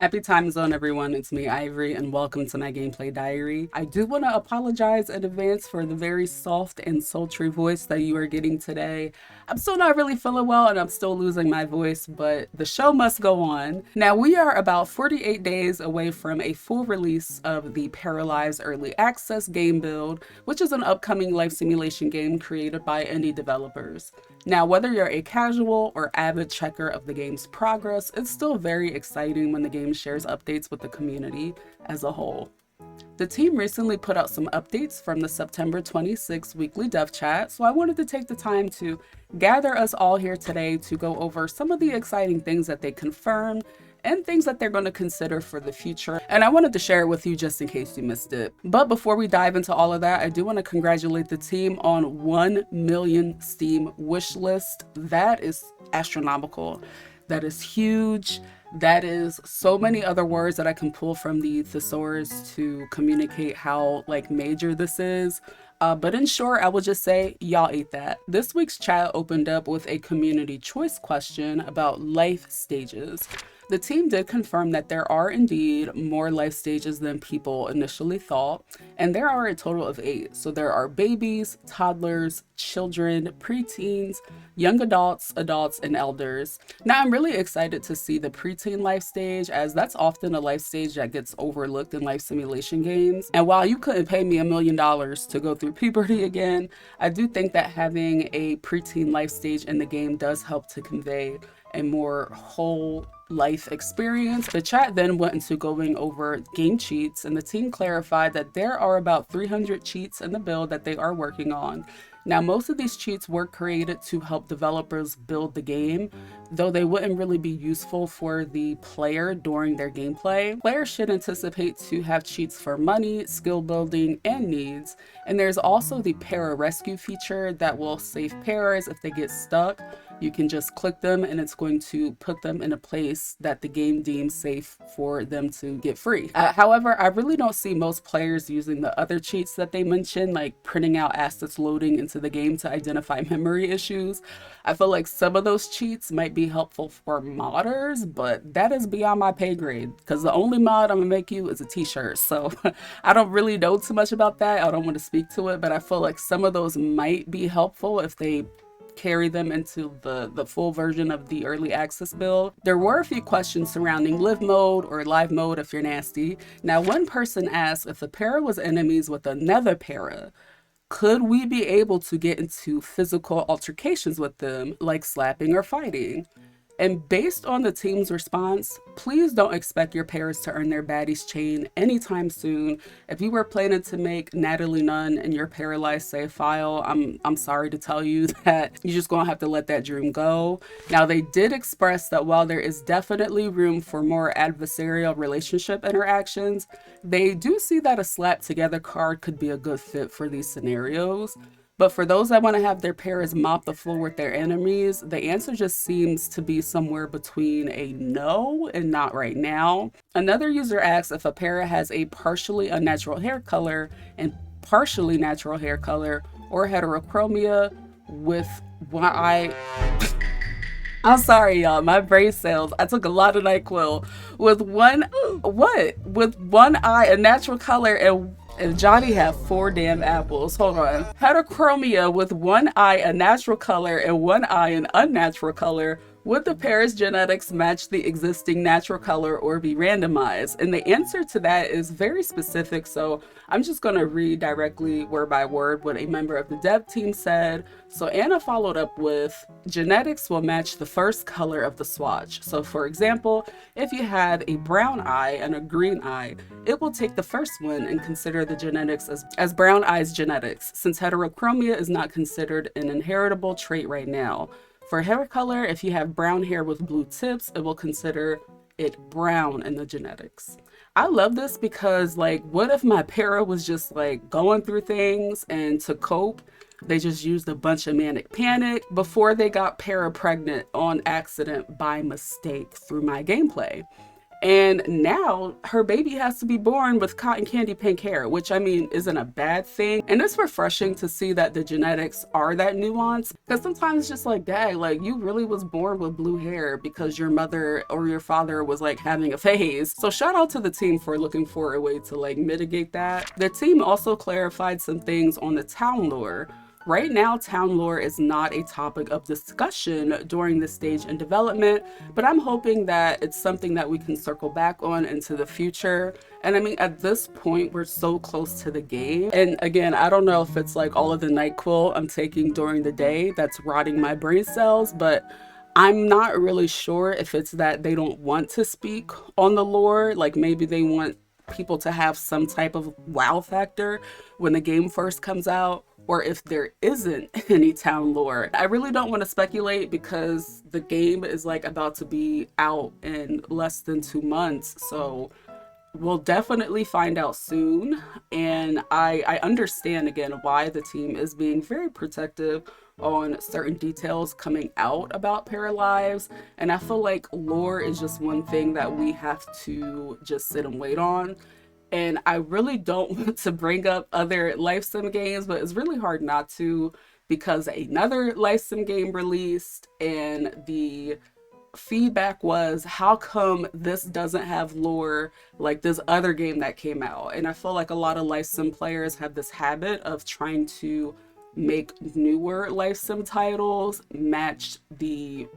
Happy time zone, everyone. It's me, Ivory, and welcome to my gameplay diary. I do want to apologize in advance for the very soft and sultry voice that you are getting today. I'm still not really feeling well and I'm still losing my voice, but the show must go on. Now, we are about 48 days away from a full release of the Paralives Early Access game build, which is an upcoming life simulation game created by indie developers. Now, whether you're a casual or avid checker of the game's progress, it's still very exciting when the game shares updates with the community as a whole. The team recently put out some updates from the September 26th weekly dev chat, so I wanted to take the time to gather us all here today to go over some of the exciting things that they confirmed and things that they're going to consider for the future. And I wanted to share it with you just in case you missed it. But before we dive into all of that, I do want to congratulate the team on 1 million Steam wish list. That is astronomical. That is huge. That is so many other words that I can pull from the thesaurus to communicate how major this is. But in short, I will just say, y'all ate that. This week's chat opened up with a community choice question about life stages. The team did confirm that there are indeed more life stages than people initially thought, and there are a total of 8. So there are babies, toddlers, children, preteens, young adults, and elders. Now I'm really excited to see the preteen life stage, as that's often a life stage that gets overlooked in life simulation games. And while you couldn't pay me $1 million to go through puberty again, I do think that having a preteen life stage in the game does help to convey a more whole life experience. The chat then went into going over game cheats, and the team clarified that there are about 300 cheats in the build that they are working on. Now, most of these cheats were created to help developers build the game, though they wouldn't really be useful for the player during their gameplay. Players should anticipate to have cheats for money, skill building, and needs. And there's also the para rescue feature that will save paras if they get stuck. You can just click them and it's going to put them in a place that the game deems safe for them to get free. However, I really don't see most players using the other cheats that they mentioned, like printing out assets loading into the game to identify memory issues. I feel like some of those cheats might be helpful for modders, but that is beyond my pay grade, because the only mod I'm gonna make you is a t-shirt. So I don't really know too much about that. I don't want to speak to it, but I feel like some of those might be helpful if they carry them into the full version of the early access build. There were a few questions surrounding live mode or live mode if you're nasty. Now, one person asked if the para was enemies with another para, could we be able to get into physical altercations with them, like slapping or fighting? And based on the team's response, please don't expect your paras to earn their baddies chain anytime soon. If you were planning to make Natalie Nunn in your paralyzed save file, I'm sorry to tell you that you're just gonna have to let that dream go. Now, they did express that while there is definitely room for more adversarial relationship interactions, they do see that a slap together card could be a good fit for these scenarios. But for those that want to have their paras mop the floor with their enemies, the answer just seems to be somewhere between a no and not right now. Another user asks if a para has a partially unnatural hair color and partially natural hair color, or heterochromia with one eye. I'm sorry, y'all. My brain cells. I took a lot of NyQuil. With one, what? With one eye, a natural color, and Johnny have 4 damn apples. Hold on. Heterochromia with one eye, a natural color, and one eye, an unnatural color. Would the pair's genetics match the existing natural color or be randomized? And the answer to that is very specific, so I'm just going to read directly word by word what a member of the dev team said. So Anna followed up with, genetics will match the first color of the swatch. So for example, if you had a brown eye and a green eye, it will take the first one and consider the genetics as brown eye's genetics, since heterochromia is not considered an inheritable trait right now. For hair color, if you have brown hair with blue tips, it will consider it brown in the genetics. I love this because, what if my para was just going through things, and to cope, they just used a bunch of manic panic before they got para pregnant on accident by mistake through my gameplay. And now her baby has to be born with cotton candy pink hair, which I mean isn't a bad thing. And it's refreshing to see that the genetics are that nuanced, because sometimes it's just like, dang, like you really was born with blue hair because your mother or your father was like having a phase. So shout out to the team for looking for a way to like mitigate that. The team also clarified some things on the town lore. Right now, town lore is not a topic of discussion during this stage in development, but I'm hoping that it's something that we can circle back on into the future. And I mean, at this point, we're so close to the game. And again, I don't know if it's like all of the NyQuil I'm taking during the day that's rotting my brain cells, but I'm not really sure if it's that they don't want to speak on the lore. Like maybe they want people to have some type of wow factor when the game first comes out, or if there isn't any town lore. I really don't want to speculate because the game is like about to be out in less than 2 months. So we'll definitely find out soon. And I understand again why the team is being very protective on certain details coming out about Paralives. And I feel like lore is just one thing that we have to just sit and wait on. And I really don't want to bring up other life sim games, but it's really hard not to, because another life sim game released and the feedback was, how come this doesn't have lore like this other game that came out? And I feel like a lot of life sim players have this habit of trying to make newer life sim titles match the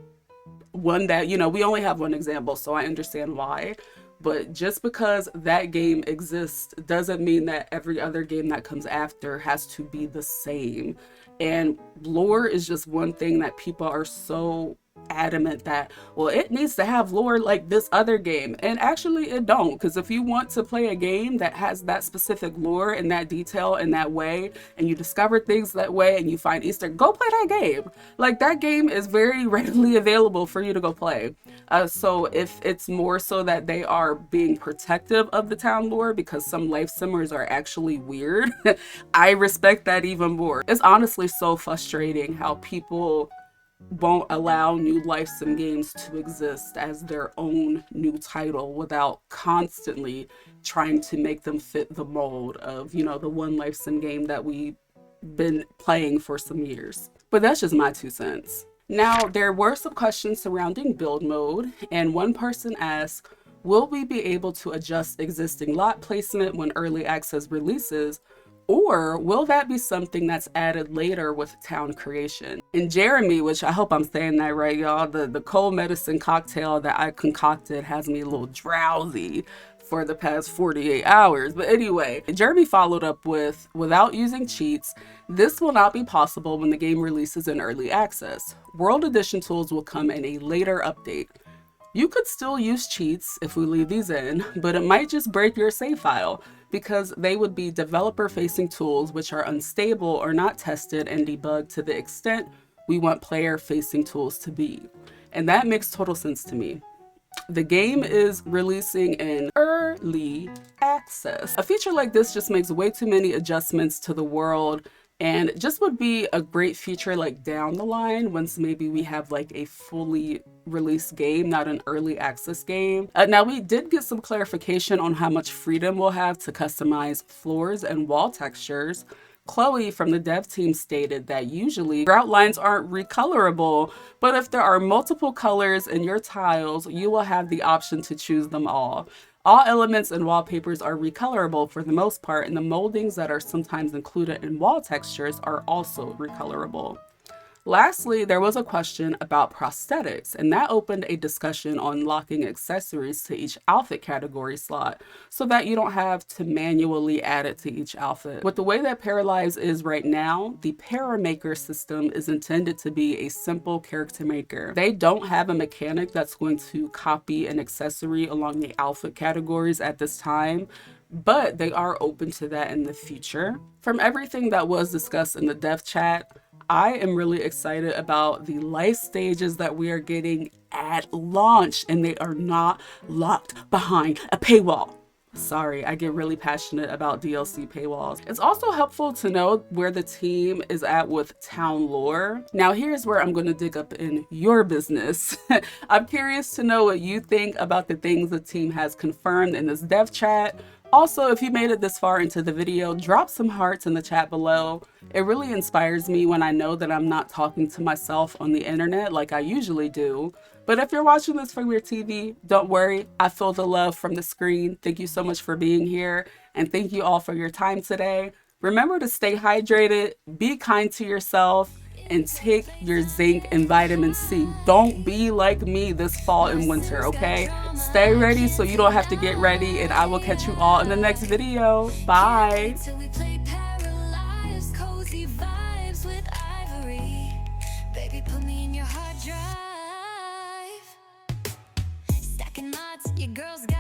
one that, you know, we only have one example, so I understand why. But just because that game exists doesn't mean that every other game that comes after has to be the same. And lore is just one thing that people are so adamant that, well, it needs to have lore like this other game. And actually it don't, because if you want to play a game that has that specific lore and that detail in that way, and you discover things that way and you find Easter, go play that game. Like that game is very readily available for you to go play. So if it's more so that they are being protective of the town lore because some life simmers are actually weird, I respect that even more. It's honestly so frustrating how people won't allow new life sim games to exist as their own new title without constantly trying to make them fit the mold of, you know, the one life sim game that we've been playing for some years. But that's just my 2 cents. Now, there were some questions surrounding build mode, and one person asked, will we be able to adjust existing lot placement when early access releases? Or will that be something that's added later with town creation? And Jeremy, which I hope I'm saying that right, y'all, the cold medicine cocktail that I concocted has me a little drowsy for the past 48 hours. But anyway, Jeremy followed up with, without using cheats, this will not be possible when the game releases in early access. World Edition tools will come in a later update. You could still use cheats if we leave these in, but it might just break your save file, because they would be developer-facing tools which are unstable or not tested and debugged to the extent we want player-facing tools to be. And that makes total sense to me. The game is releasing in early access. A feature like this just makes way too many adjustments to the world, and just would be a great feature like down the line once maybe we have like a fully released game, not an early access game. Now we did get some clarification on how much freedom we'll have to customize floors and wall textures. Chloe from the dev team stated that usually your outlines aren't recolorable, but if there are multiple colors in your tiles, you will have the option to choose them all. All elements and wallpapers are recolorable for the most part, and the moldings that are sometimes included in wall textures are also recolorable. Lastly, there was a question about prosthetics, and that opened a discussion on locking accessories to each outfit category slot so that you don't have to manually add it to each outfit. With the way that Paralives is right now, the Paramaker system is intended to be a simple character maker. They don't have a mechanic that's going to copy an accessory along the outfit categories at this time, but they are open to that in the future. From everything that was discussed in the dev chat, I am really excited about the life stages that we are getting at launch, and they are not locked behind a paywall. Sorry, I get really passionate about DLC paywalls. It's also helpful to know where the team is at with town lore. Now here's where I'm going to dig up in your business. I'm curious to know what you think about the things the team has confirmed in this dev chat. Also, if you made it this far into the video, drop some hearts in the chat below. It really inspires me when I know that I'm not talking to myself on the internet like I usually do. But if you're watching this from your TV, don't worry, I feel the love from the screen. Thank you so much for being here, and thank you all for your time today. Remember to stay hydrated, be kind to yourself, and take your zinc and vitamin C. Don't be like me this fall and winter, okay? Stay ready so you don't have to get ready, and I will catch you all in the next video. Bye. Baby, put me in your hard drive. Stacking mods, your girl's got